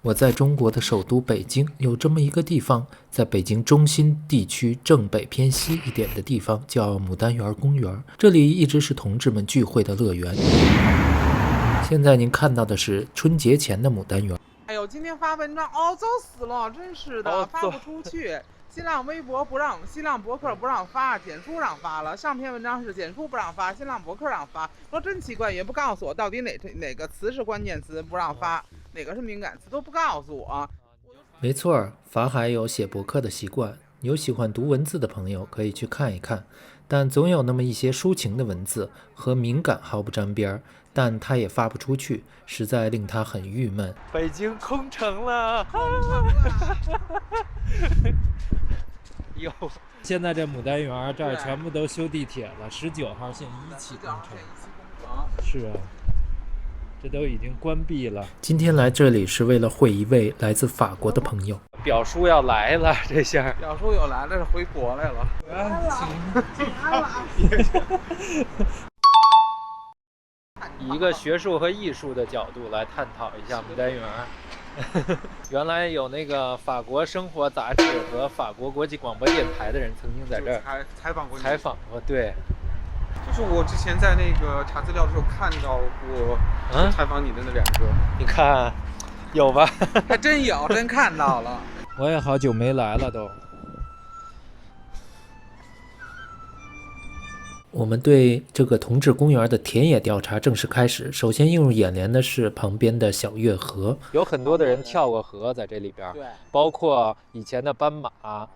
我在中国的首都北京有这么一个地方，在北京中心地区正北偏西一点的地方叫牡丹园公园，这里一直是同志们聚会的乐园。现在您看到的是春节前的牡丹园。哎呦，今天发文章哦，糟死了，真是的，发不出去。新浪微博不让，新浪博客不让发，简书让发了。上篇文章是简书不让发，新浪博客让发。说真奇怪，也不告诉我到底哪个词是关键词不让发，哪个是敏感词都不告诉我。没错，法海有写博客的习惯，有喜欢读文字的朋友可以去看一看。但总有那么一些抒情的文字和敏感毫不沾边，但他也发不出去，实在令他很郁闷。北京空城了，哟！现在这牡丹园这儿全部都修地铁了，19号线一期工程。是啊，这都已经关闭了。今天来这里是为了会一位来自法国的朋友。表叔要来了，这下表叔有来了，是回国来了。请安了。以一个学术和艺术的角度来探讨一下牡丹园。原来有那个法国生活杂志和法国国际广播电台的人曾经在这儿采访过，对。就是我之前在那个查资料的时候看到过，采访你的那2个，你看，有吧？还真有，真看到了。我也好久没来了都。我们对这个同志公园的田野调查正式开始。首先映入眼帘的是旁边的小月河，有很多的人跳过河在这里边，对，包括以前的斑马，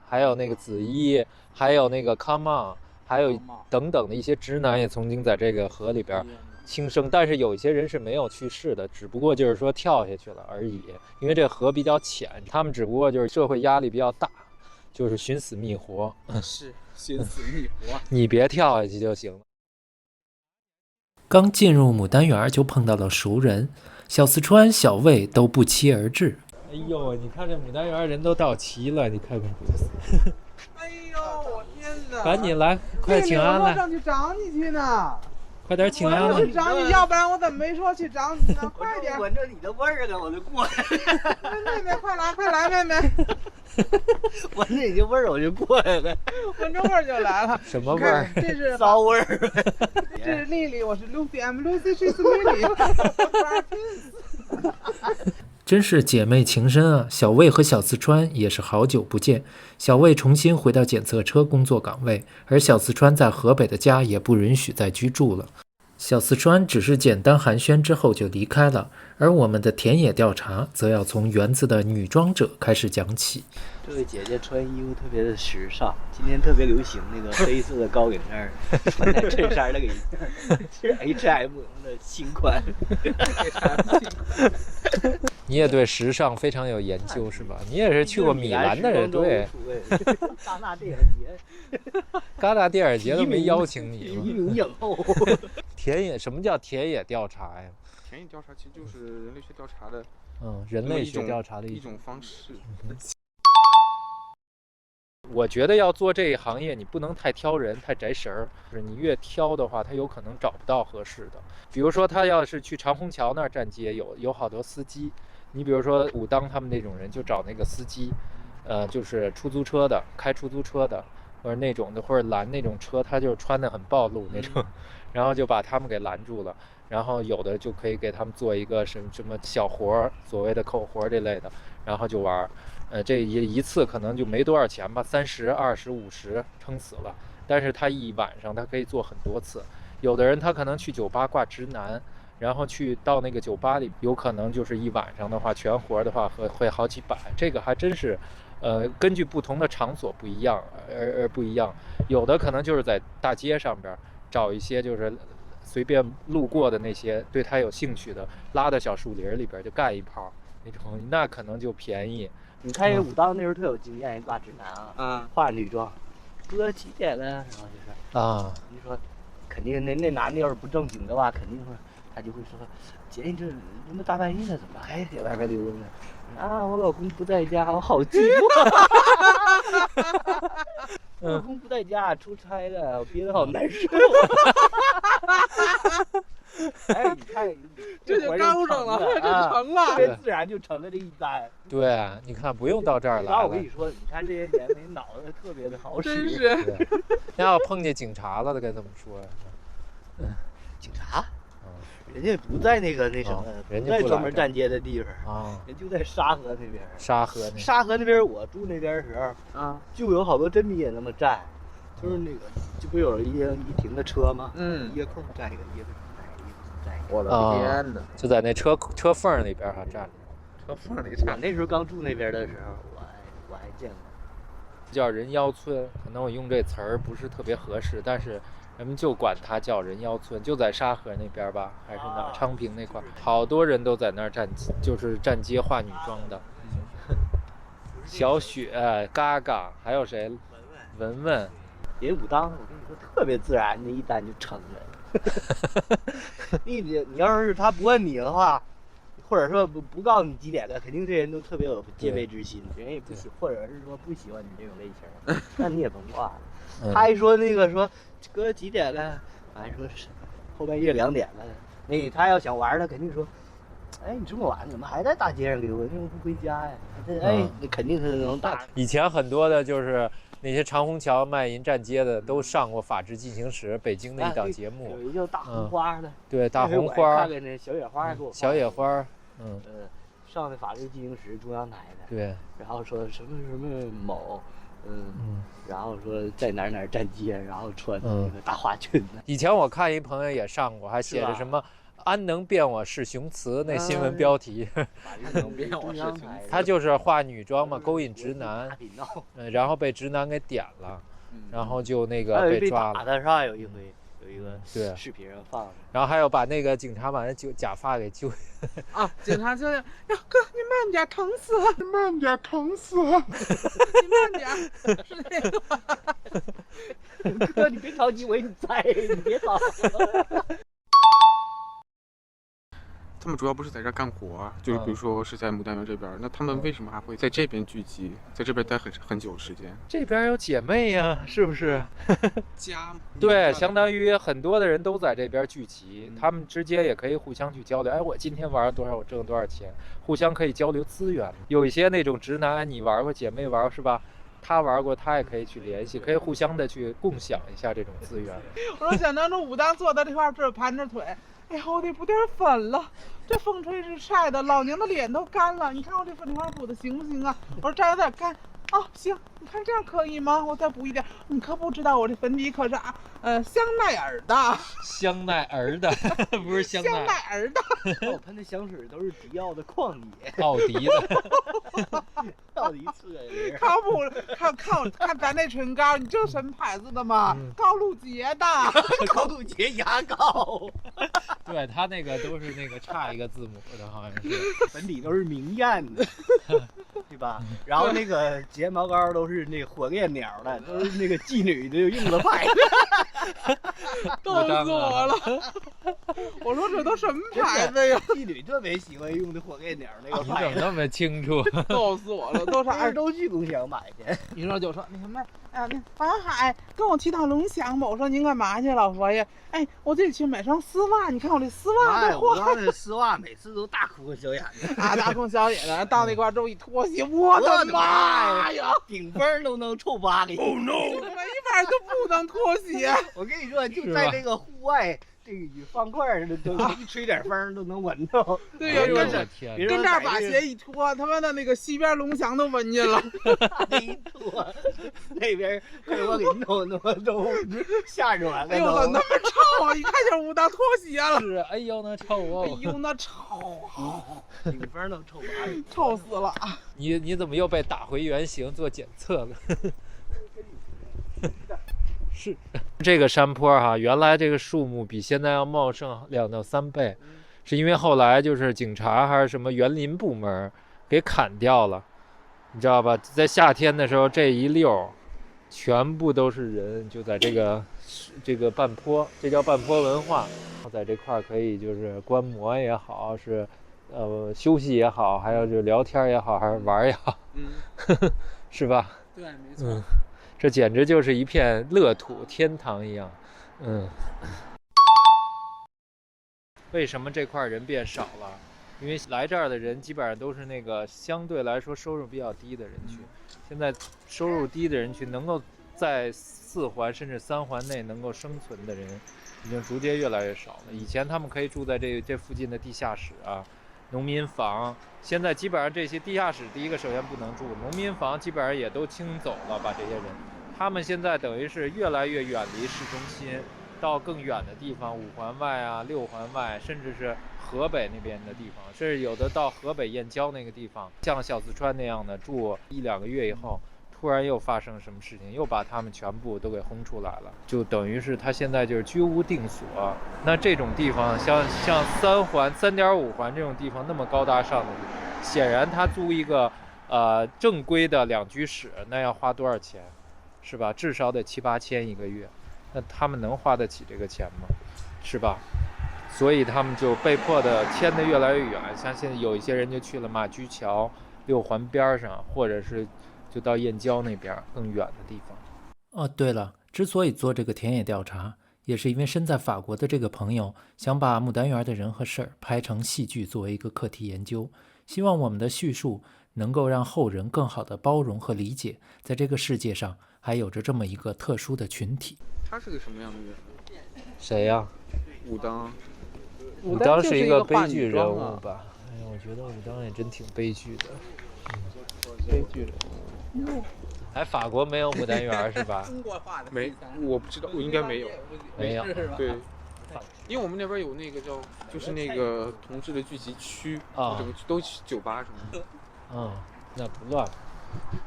还有那个紫衣，还有那个 Come On， 还有等等的一些直男也曾经在这个河里边轻生，但是有一些人是没有去世的，只不过就是说跳下去了而已，因为这河比较浅，他们只不过就是社会压力比较大，就是寻死觅活。是寻死觅活，你别跳下去就行了。刚进入牡丹园就碰到了熟人，小四川、小魏都不期而至。哎呦，你看这牡丹园人都到齐了，你看看。哎呦，我天哪！赶紧来，快请安来！我上去找你去呢。快点请安了！我去找你，要不然我怎么没说去找你呢？快点！闻着你的味儿了，我就过来了。妹妹，快来，快来，妹妹！闻着你的味儿，我就过来了。闻着味儿就来了。什么味儿？这是骚味儿。这是丽丽，我是 Lucy，I'm Lucy，she's Lily。真是姐妹情深啊！小魏和小四川也是好久不见。小魏重新回到检测车工作岗位，而小四川在河北的家也不允许再居住了。小四川只是简单寒暄之后就离开了，而我们的田野调查则要从园子的女装者开始讲起。这位姐姐穿衣服特别的时尚，今天特别流行那个黑色的高领带，穿在衬衫那个是 H&M 的新款。你也对时尚非常有研究是吧？你也是去过米兰的人，对。戛纳电影节，戛纳电影节都没邀请你。一名影后。田野，什么叫田野调查呀？田野调查其实就是人类学调查的，人类学调查的一种方式。我觉得要做这一行业，你不能太挑人，太摘食儿。就是你越挑的话，他有可能找不到合适的。比如说，他要是去长虹桥那儿站街，有好多司机。你比如说武当他们那种人，就找那个司机，就是出租车的，开出租车的，或者那种的，或者拦那种车，他就穿得很暴露那种，然后就把他们给拦住了。然后有的就可以给他们做一个什么小活儿，所谓的口活这类的，然后就玩。这一次可能就没多少钱吧，30、20、50撑死了。但是他一晚上他可以做很多次。有的人他可能去酒吧挂直男，然后去到那个酒吧里，有可能就是一晚上的话，全活的话会好几百。这个还真是，根据不同的场所不一样而不一样。有的可能就是在大街上边找一些就是随便路过的那些对他有兴趣的，拉到小树林里边就干一炮那种，那可能就便宜。你看人武当那时候特有经验，人挂直男啊，化女装，哥几点了？然后就是你说，肯定那男的要是不正经的话，肯定会他就会说，姐你这大半夜的怎么还在外边溜达呢？啊，我老公不在家，我好寂寞。我老公不在家，出差了，我憋得好难受。哎，你看，这就高上了，这成了，特别自然就成了这一单。对，你看不用到这儿来了。我跟你说，你看这些年没脑子特别的好使。真是。那要碰见警察了，该怎么说呀？警察？人家不在那什么，人家在专门站街的地方啊，人就在沙河那边。沙河那边，我住那边的时候啊，就有好多真的也那么站，就是那个，就不有一停的车吗？一个空站一个，一个空站一个。我的天哪！就在那车缝里边站着。车缝里站。我那时候刚住那边的时候，我还见过。叫人妖村，可能我用这词儿不是特别合适，但是人们就管它叫人妖村，就在沙河那边吧，还是哪儿？昌平那块儿，好多人都在那儿就是站街化女装的。小雪、嘎嘎，还有谁？文文。人武当，我跟你说特别自然，那一单就成了。你要是他不问你的话，或者说不告诉你几点的，肯定这人都特别有戒备之心，人也不喜，或者是说不喜欢你这种类型，那你也甭挂了。他还说说哥几点了，还说是后半夜2点了，那他要想玩，他肯定说，哎，你这么晚怎么还在大街上溜达？你怎么不回家呀？哎，那肯定是能打。以前很多的就是那些长虹桥卖淫站街的都上过《法制进行时》北京的一档节目，有一叫大红花的，对，大红花，看见那小野花给我小野花，上的《法制进行时》中央台的，对，然后说什么某，然后说在哪儿站街，然后穿那个大花裙子。以前我看一朋友也上过，还写着什么“安能辨我是雄雌”那新闻标题。能辨我是雄雌。他就是化女装嘛，勾引直男，然后被直男给点了，然后就那个被抓了。打的是吧？有一回。有一个对视频上放的，然后还有把那个警察把那假发给揪啊！警察就呀哥，你慢点，疼死了！你慢点，疼死了！你慢点，是那个吗？哥，你别着急，我给你栽，你别跑。他们主要不是在这干活，就是比如说是在牡丹园这边，那他们为什么还会在这边聚集，在这边待很久时间？这边有姐妹呀，是不是？家对，相当于很多的人都在这边聚集，他们之间也可以互相去交流。哎，我今天玩了多少，我挣了多少钱，互相可以交流资源。有一些那种直男，你玩过，姐妹玩过是吧？他玩过，他也可以去联系，可以互相的去共享一下这种资源。我说想当初武当坐在这块，这盘着腿。哎呀，我得补点粉了，这风吹日晒的，老娘的脸都干了。你看我这粉条补的行不行啊？我说这有点干啊，行，你看这样可以吗？我再补一点。你可不知道我这粉底可是香奈儿的。香奈儿的，不是香奈儿的。我喷的香水都是迪奥的旷野，奥迪的。奥迪次人。靠谱，看咱那唇膏，你知道什么牌子的吗？高露洁的。高露洁牙膏。对他那个都是那个差一个字母的，好像是粉底都是明艳的，对吧？然后那个睫毛膏都是那个火烈鸟的，都是那个妓女的用的牌子。逗死我了！我说这都什么牌子呀？妓女特别喜欢用的火烈鸟那个牌子。你怎么那么清楚？逗死我了！都是二周去共享买去。你说就说那什么，那法海跟我提到龙翔吧。我说您干嘛去，老佛爷？哎，我得去买双丝袜。你看我这丝袜都我这丝袜每次都大窟窿小眼的啊，大窟窿小眼的。到那块之后一脱鞋，我的妈呀，顶风都能臭巴里。Oh no！ 没法就不能脱鞋。我跟你说，就在这个户外。这个雨方块的都一吹点风都能闻到。对呀，跟这儿把鞋一脱，他妈的那个西边龙翔都闻见了。一脱，那边给我给弄都吓着完了。哎呦，怎么那么臭啊！一看就是武当脱鞋了。是，哎呦那臭哦！哎呦那臭，顶风都臭麻了，臭死了。你怎么又被打回原形做检测了？是这个山坡哈，原来这个树木比现在要茂盛2到3倍，是因为后来就是警察还是什么园林部门给砍掉了，你知道吧？在夏天的时候，这一溜全部都是人，就在这个半坡，这叫半坡文化。在这块可以就是观摩也好，是休息也好，还有就聊天也好，还是玩也好，是吧？对，没错。这简直就是一片乐土天堂一样，为什么这块人变少了？因为来这儿的人基本上都是那个相对来说收入比较低的人群，现在收入低的人群能够在4环甚至3环内能够生存的人，已经逐渐越来越少了。以前他们可以住在这附近的地下室啊、农民房，现在基本上这些地下室，第一个首先不能住，农民房基本上也都清走了，把这些人，他们现在等于是越来越远离市中心，到更远的地方，5环外啊、6环外，甚至是河北那边的地方，甚至有的到河北燕郊那个地方，像小四川那样的住1-2个月以后，突然又发生什么事情，又把他们全部都给轰出来了，就等于是他现在就是居无定所。那这种地方，像3环、3.5环这种地方那么高大上的地方，显然他租一个正规的2居室，那要花多少钱，是吧？至少得7-8千一个月，那他们能花得起这个钱吗？是吧？所以他们就被迫的迁得越来越远，像现在有一些人就去了马驹桥6环边上，或者是就到燕郊那边更远的地方。哦，对了，之所以做这个田野调查，也是因为身在法国的这个朋友想把牡丹园的人和事儿拍成戏剧作为一个课题研究，希望我们的叙述能够让后人更好的包容和理解，在这个世界上还有着这么一个特殊的群体。他是个什么样的人？谁呀？武当。武当是一个悲剧人物吧？哎呀，我觉得武当也真挺悲剧的。悲剧人物。来法国没有牡丹园是吧？中国画的没，我不知道，我应该没有。没有。对，因为我们那边有那个就是那个同志的聚集区啊，整个都酒吧什么的。那不乱。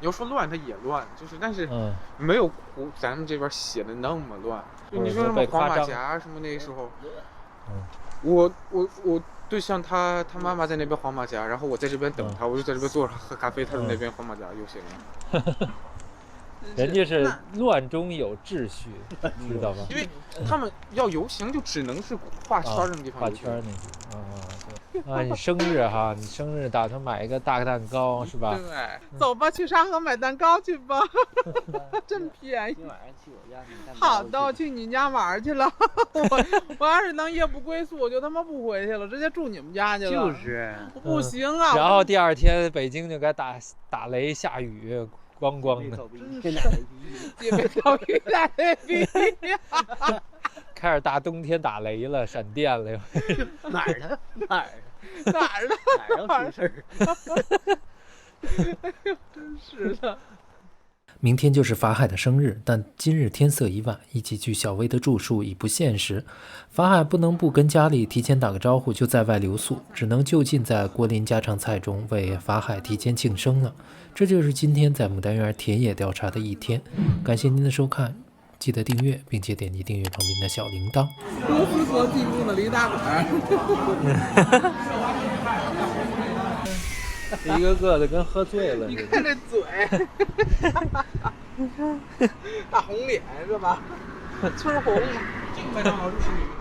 你要说乱，它也乱，就是但是没有咱们这边写的那么乱。就你说什么黄马甲什么那时候，我对象他妈妈在那边黄马甲，然后我在这边等他，我就在这边坐着喝咖啡，他在那边黄马甲游行了。人家是乱中有秩序，知道吧？因为他们要游行就只能是画圈那个地方。画圈那地方啊，你生日哈，你生日打算买一个大蛋糕是吧？对，走吧，去沙河买蛋糕去吧，真便宜。今晚上去我家买蛋糕。好的，我去你家玩去了。我要是能夜不归宿，我就他妈不回去了，直接住你们家去了。就是，不行啊。然后第2天北京就该打雷下雨。光光的，真是也没到雨打雷逼，开始大冬天打雷了，闪电了。哪儿的？哪儿出事儿？哎呦，真是的。明天就是法海的生日，但今日天色已晚，一起去小薇的住处已不现实。法海不能不跟家里提前打个招呼就在外留宿，只能就近在郭林家常菜中为法海提前庆生了。这就是今天在牡丹园田野调查的一天。感谢您的收看，记得订阅，并且点击订阅旁边的小铃铛。公司所进贡的驴打滚。一个个的跟喝醉了似的。你看这嘴，大红脸是吧？村红。这个麦当劳就是你们